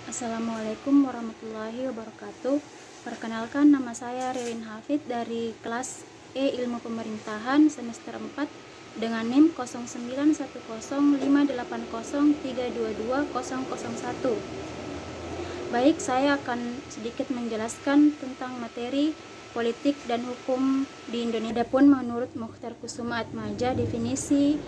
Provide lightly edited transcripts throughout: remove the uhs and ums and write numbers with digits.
Assalamualaikum warahmatullahi wabarakatuh. Perkenalkan, nama saya Ririn Hafid dari kelas E Ilmu Pemerintahan semester 4 dengan NIM 09105803220001. Baik, saya akan sedikit menjelaskan tentang materi politik dan hukum di Indonesia. Adapun menurut Mokhtar Kusuma Atmaja, definisi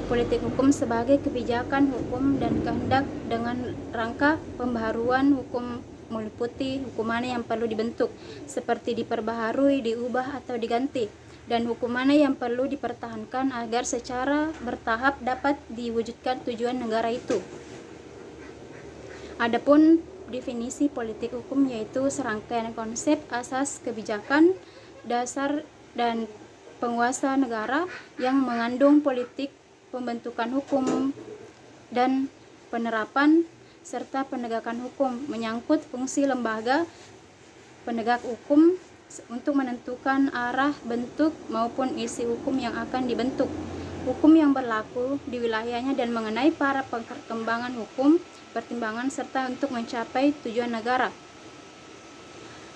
politik hukum sebagai kebijakan hukum dan kehendak dengan rangka pembaharuan hukum meliputi hukum mana yang perlu dibentuk, seperti diperbaharui, diubah, atau diganti, dan hukum mana yang perlu dipertahankan agar secara bertahap dapat diwujudkan tujuan negara itu. Adapun definisi politik hukum yaitu serangkaian konsep, asas, kebijakan, dasar, dan penguasa negara yang mengandung politik, pembentukan hukum, dan penerapan serta penegakan hukum, menyangkut fungsi lembaga penegak hukum untuk menentukan arah, bentuk, maupun isi hukum yang akan dibentuk, hukum yang berlaku di wilayahnya, dan mengenai para perkembangan hukum, pertimbangan, serta untuk mencapai tujuan negara.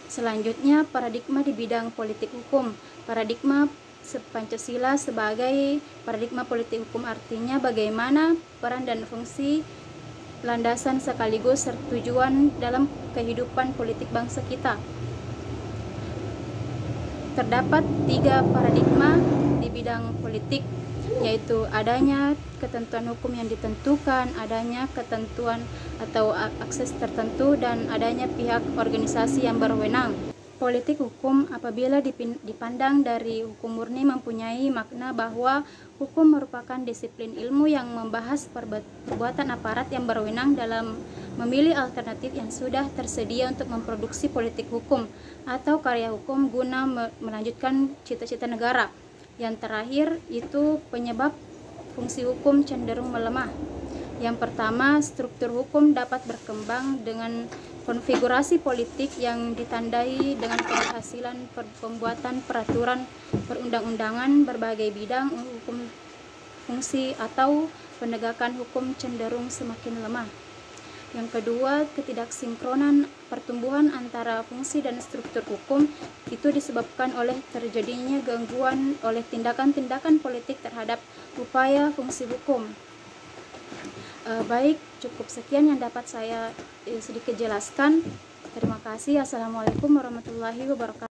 Selanjutnya, paradigma di bidang politik hukum. Paradigma Pancasila sebagai paradigma politik hukum artinya bagaimana peran dan fungsi, landasan sekaligus tujuan dalam kehidupan politik bangsa kita. Terdapat 3 paradigma di bidang politik, yaitu adanya ketentuan hukum yang ditentukan, adanya ketentuan atau akses tertentu, dan adanya pihak organisasi yang berwenang. Politik hukum apabila dipandang dari hukum murni mempunyai makna bahwa hukum merupakan disiplin ilmu yang membahas perbuatan aparat yang berwenang dalam memilih alternatif yang sudah tersedia untuk memproduksi politik hukum atau karya hukum guna melanjutkan cita-cita negara. Yang terakhir itu penyebab fungsi hukum cenderung melemah. Yang pertama, struktur hukum dapat berkembang dengan konfigurasi politik yang ditandai dengan keberhasilan pembuatan peraturan perundang-undangan berbagai bidang hukum, fungsi atau penegakan hukum cenderung semakin lemah. Yang kedua, ketidaksinkronan pertumbuhan antara fungsi dan struktur hukum itu disebabkan oleh terjadinya gangguan oleh tindakan-tindakan politik terhadap upaya fungsi hukum. Baik, cukup sekian yang dapat saya sedikit jelaskan. Terima kasih. Assalamualaikum warahmatullahi wabarakatuh.